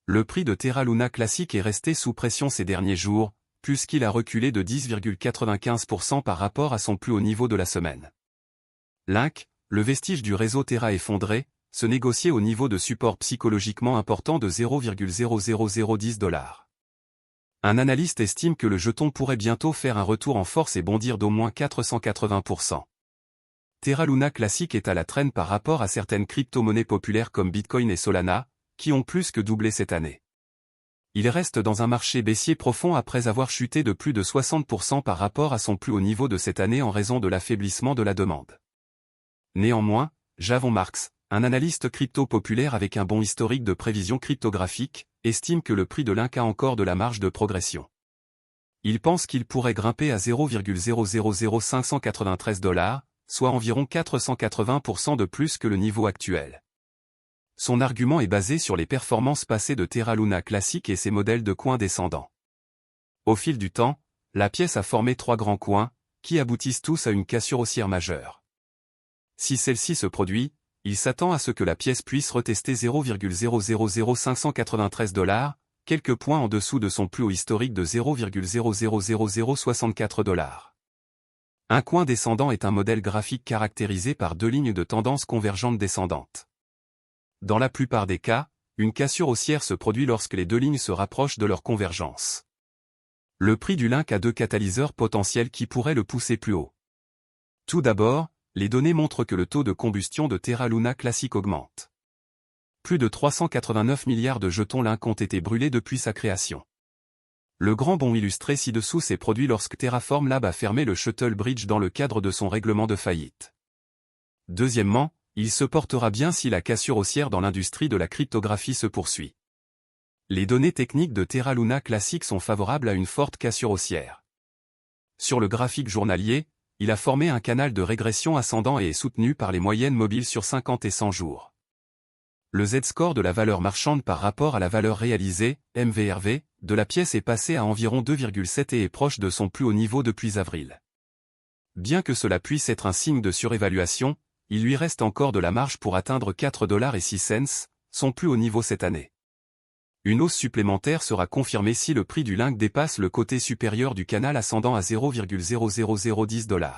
Le prix de Terra Luna Classic est resté sous pression ces derniers jours, puisqu'il a reculé de 10,95% par rapport à son plus haut niveau de la semaine. Link, le vestige du réseau Terra effondré, se négociait au niveau de support psychologiquement important de 0,00010 $. Un analyste estime que le jeton pourrait bientôt faire un retour en force et bondir d'au moins 480%. Terra Luna Classic est à la traîne par rapport à certaines crypto-monnaies populaires comme Bitcoin et Solana, qui ont plus que doublé cette année. Il reste dans un marché baissier profond après avoir chuté de plus de 60% par rapport à son plus haut niveau de cette année en raison de l'affaiblissement de la demande. Néanmoins, Javon Marks, un analyste crypto populaire avec un bon historique de prévision cryptographique, estime que le prix de Link a encore de la marge de progression. Il pense qu'il pourrait grimper à 0,000593 $, soit environ 480% de plus que le niveau actuel. Son argument est basé sur les performances passées de Terra Luna Classic et ses modèles de coins descendants. Au fil du temps, la pièce a formé 3 grands coins, qui aboutissent tous à une cassure haussière majeure. Si celle-ci se produit, il s'attend à ce que la pièce puisse retester 0,000593 $, quelques points en dessous de son plus haut historique de 0,000064 $. Un coin descendant est un modèle graphique caractérisé par 2 lignes de tendance convergentes descendantes. Dans la plupart des cas, une cassure haussière se produit lorsque les 2 lignes se rapprochent de leur convergence. Le prix du Link a 2 catalyseurs potentiels qui pourraient le pousser plus haut. Tout d'abord, les données montrent que le taux de combustion de Terra Luna Classic augmente. Plus de 389 milliards de jetons Link ont été brûlés depuis sa création. Le grand bond illustré ci-dessous s'est produit lorsque Terraform Lab a fermé le Shuttle Bridge dans le cadre de son règlement de faillite. Deuxièmement, il se portera bien si la cassure haussière dans l'industrie de la cryptographie se poursuit. Les données techniques de Terra Luna Classic sont favorables à une forte cassure haussière. Sur le graphique journalier, il a formé un canal de régression ascendant et est soutenu par les moyennes mobiles sur 50 et 100 jours. Le Z-score de la valeur marchande par rapport à la valeur réalisée, MVRV, de la pièce est passé à environ 2,7 et est proche de son plus haut niveau depuis avril. Bien que cela puisse être un signe de surévaluation, il lui reste encore de la marge pour atteindre 4,06 $, son plus haut niveau cette année. Une hausse supplémentaire sera confirmée si le prix du Link dépasse le côté supérieur du canal ascendant à 0,00010 $.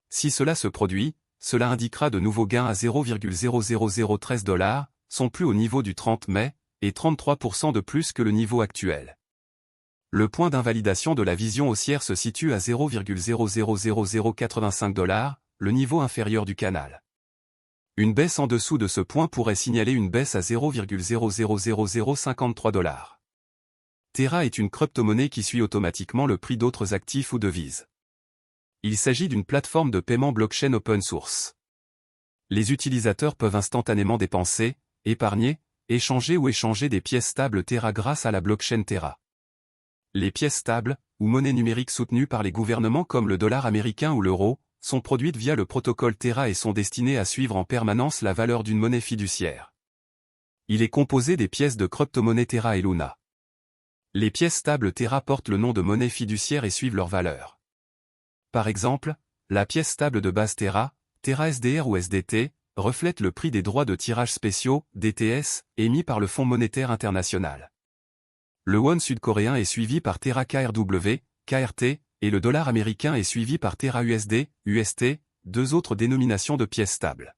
Si cela se produit, cela indiquera de nouveaux gains à 0,00013 $, son plus haut niveau du 30 mai, et 33% de plus que le niveau actuel. Le point d'invalidation de la vision haussière se situe à 0,000085 $, le niveau inférieur du canal. Une baisse en dessous de ce point pourrait signaler une baisse à 0,000053 $. Terra est une crypto-monnaie qui suit automatiquement le prix d'autres actifs ou devises. Il s'agit d'une plateforme de paiement blockchain open source. Les utilisateurs peuvent instantanément dépenser, épargner, échanger ou échanger des pièces stables Terra grâce à la blockchain Terra. Les pièces stables, ou monnaies numériques soutenues par les gouvernements comme le dollar américain ou l'euro, sont produites via le protocole Terra et sont destinées à suivre en permanence la valeur d'une monnaie fiduciaire. Il est composé des pièces de crypto-monnaie Terra et Luna. Les pièces stables Terra portent le nom de monnaie fiduciaire et suivent leur valeur. Par exemple, la pièce stable de base Terra, Terra SDR ou SDT, reflète le prix des droits de tirage spéciaux, DTS, émis par le Fonds monétaire international. Le won sud-coréen est suivi par Terra KRW, KRT, et le dollar américain est suivi par Terra USD, UST, 2 autres dénominations de pièces stables.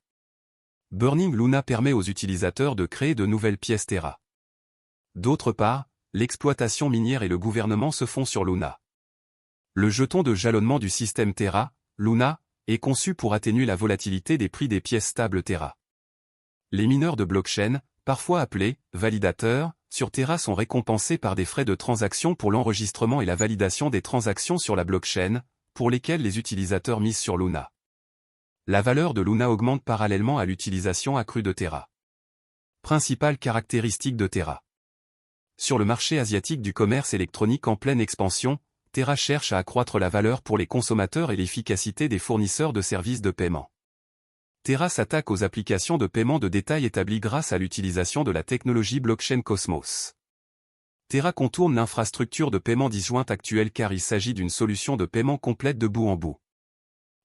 Burning Luna permet aux utilisateurs de créer de nouvelles pièces Terra. D'autre part, l'exploitation minière et le gouvernement se font sur Luna. Le jeton de jalonnement du système Terra, Luna, est conçu pour atténuer la volatilité des prix des pièces stables Terra. Les mineurs de blockchain, parfois appelés validateurs, sur Terra sont récompensés par des frais de transaction pour l'enregistrement et la validation des transactions sur la blockchain, pour lesquelles les utilisateurs misent sur Luna. La valeur de Luna augmente parallèlement à l'utilisation accrue de Terra. Principales caractéristiques de Terra. Sur le marché asiatique du commerce électronique en pleine expansion, Terra cherche à accroître la valeur pour les consommateurs et l'efficacité des fournisseurs de services de paiement. Terra s'attaque aux applications de paiement de détail établies grâce à l'utilisation de la technologie blockchain Cosmos. Terra contourne l'infrastructure de paiement disjointe actuelle car il s'agit d'une solution de paiement complète de bout en bout.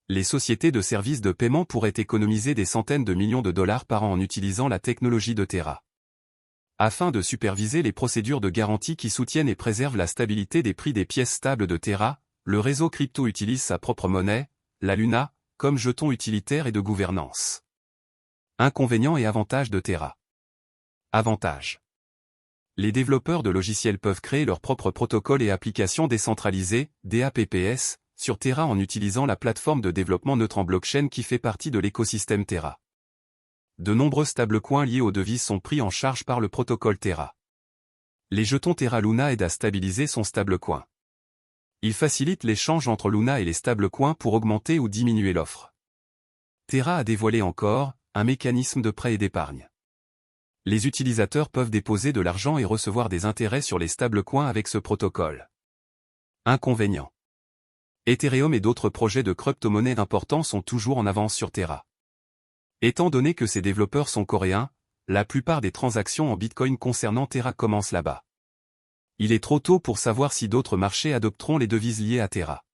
Les sociétés de services de paiement pourraient économiser des centaines de millions de dollars par an en utilisant la technologie de Terra. afin de superviser les procédures de garantie qui soutiennent et préservent la stabilité des prix des pièces stables de Terra. Le réseau crypto utilise sa propre monnaie, la Luna, comme jeton utilitaire et de gouvernance. Inconvénients et avantages de Terra. Avantages. Les développeurs de logiciels peuvent créer leurs propres protocoles et applications décentralisées, DApps, sur Terra en utilisant la plateforme de développement Neutron Blockchain qui fait partie de l'écosystème Terra. De nombreux stablecoins liés aux devises sont pris en charge par le protocole Terra. Les jetons Terra Luna aident à stabiliser son stablecoin. Ils facilitent l'échange entre Luna et les stablecoins pour augmenter ou diminuer l'offre. Terra a dévoilé encore un mécanisme de prêt et d'épargne. Les utilisateurs peuvent déposer de l'argent et recevoir des intérêts sur les stablecoins avec ce protocole. Inconvénients. Ethereum et d'autres projets de crypto-monnaie importants sont toujours en avance sur Terra. Étant donné que ces développeurs sont coréens, la plupart des transactions en Bitcoin concernant Terra commencent là-bas. Il est trop tôt pour savoir si d'autres marchés adopteront les devises liées à Terra.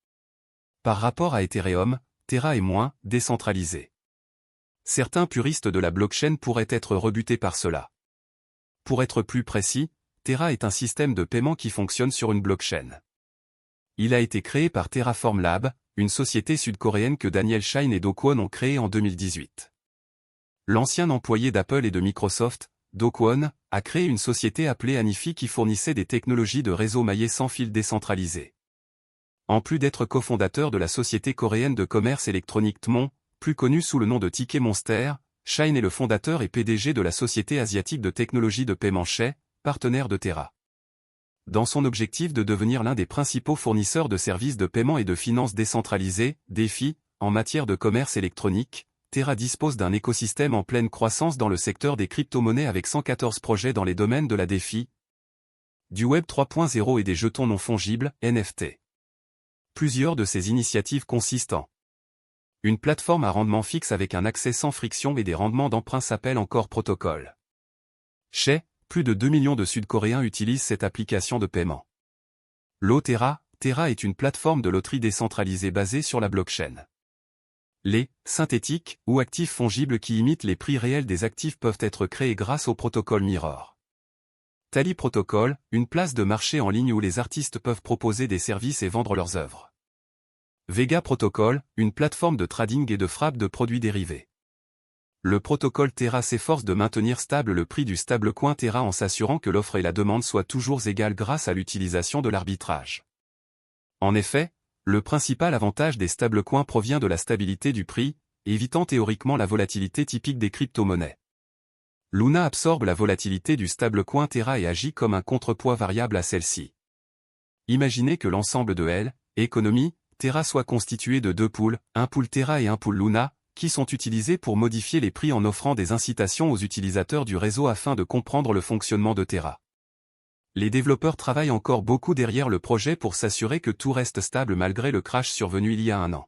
Par rapport à Ethereum, Terra est moins décentralisé. Certains puristes de la blockchain pourraient être rebutés par cela. Pour être plus précis, Terra est un système de paiement qui fonctionne sur une blockchain. Il a été créé par Terraform Lab, une société sud-coréenne que Daniel Shine et Do Kwon ont créée en 2018. L'ancien employé d'Apple et de Microsoft, Do Kwon, a créé une société appelée Anifi qui fournissait des technologies de réseau maillé sans fil décentralisé. En plus d'être cofondateur de la société coréenne de commerce électronique Tmon, plus connue sous le nom de Ticket Monster, Shine est le fondateur et PDG de la société asiatique de technologie de paiement Shay, partenaire de Terra. Dans son objectif de devenir l'un des principaux fournisseurs de services de paiement et de finances décentralisées, DeFi, en matière de commerce électronique, Terra dispose d'un écosystème en pleine croissance dans le secteur des crypto-monnaies avec 114 projets dans les domaines de la DeFi, du Web 3.0 et des jetons non fongibles, NFT. Plusieurs de ces initiatives consistent en une plateforme à rendement fixe avec un accès sans friction et des rendements d'emprunt s'appelle encore protocole. Shay, plus de 2 millions de Sud-Coréens utilisent cette application de paiement. Terra est une plateforme de loterie décentralisée basée sur la blockchain. Les synthétiques ou actifs fongibles qui imitent les prix réels des actifs peuvent être créés grâce au protocole Mirror. Tally Protocol, une place de marché en ligne où les artistes peuvent proposer des services et vendre leurs œuvres. Vega Protocol, une plateforme de trading et de frappe de produits dérivés. Le protocole Terra s'efforce de maintenir stable le prix du stablecoin Terra en s'assurant que l'offre et la demande soient toujours égales grâce à l'utilisation de l'arbitrage. En effet, le principal avantage des stablecoins provient de la stabilité du prix, évitant théoriquement la volatilité typique des crypto-monnaies. Luna absorbe la volatilité du stablecoin Terra et agit comme un contrepoids variable à celle-ci. Imaginez que l'ensemble de L, économie, Terra soit constitué de deux pools, un pool Terra et un pool Luna, qui sont utilisés pour modifier les prix en offrant des incitations aux utilisateurs du réseau afin de comprendre le fonctionnement de Terra. Les développeurs travaillent encore beaucoup derrière le projet pour s'assurer que tout reste stable malgré le crash survenu il y a un an.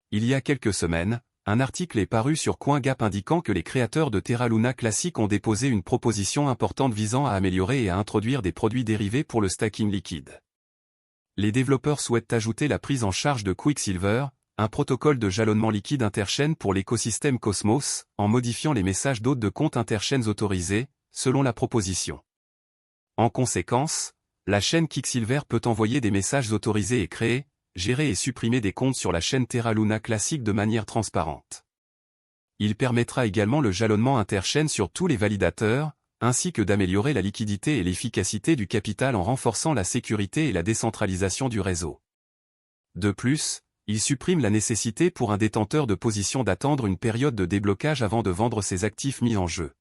Il y a quelques semaines, un article est paru sur CoinGap indiquant que les créateurs de Terra Luna Classic ont déposé une proposition importante visant à améliorer et à introduire des produits dérivés pour le stacking liquide. Les développeurs souhaitent ajouter la prise en charge de Quicksilver, un protocole de jalonnement liquide interchaîne pour l'écosystème Cosmos, en modifiant les messages d'hôtes de comptes interchaînes autorisés, selon la proposition. En conséquence, la chaîne Quicksilver peut envoyer des messages autorisés et créer, gérer et supprimer des comptes sur la chaîne Terra Luna Classic de manière transparente. Il permettra également le jalonnement interchaîne sur tous les validateurs, ainsi que d'améliorer la liquidité et l'efficacité du capital en renforçant la sécurité et la décentralisation du réseau. De plus, il supprime la nécessité pour un détenteur de position d'attendre une période de déblocage avant de vendre ses actifs mis en jeu.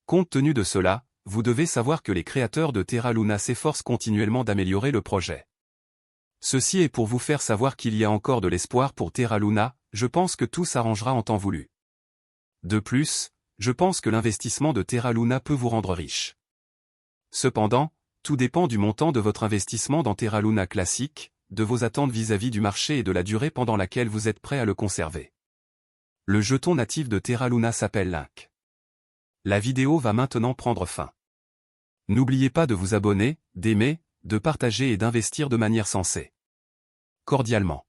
Compte tenu de cela, vous devez savoir que les créateurs de Terra Luna s'efforcent continuellement d'améliorer le projet. Ceci est pour vous faire savoir qu'il y a encore de l'espoir pour Terra Luna, je pense que tout s'arrangera en temps voulu. De plus, je pense que l'investissement de Terra Luna peut vous rendre riche. Cependant, tout dépend du montant de votre investissement dans Terra Luna Classic, de vos attentes vis-à-vis du marché et de la durée pendant laquelle vous êtes prêt à le conserver. Le jeton natif de Terra Luna s'appelle Link. La vidéo va maintenant prendre fin. N'oubliez pas de vous abonner, d'aimer, de partager et d'investir de manière sensée. Cordialement.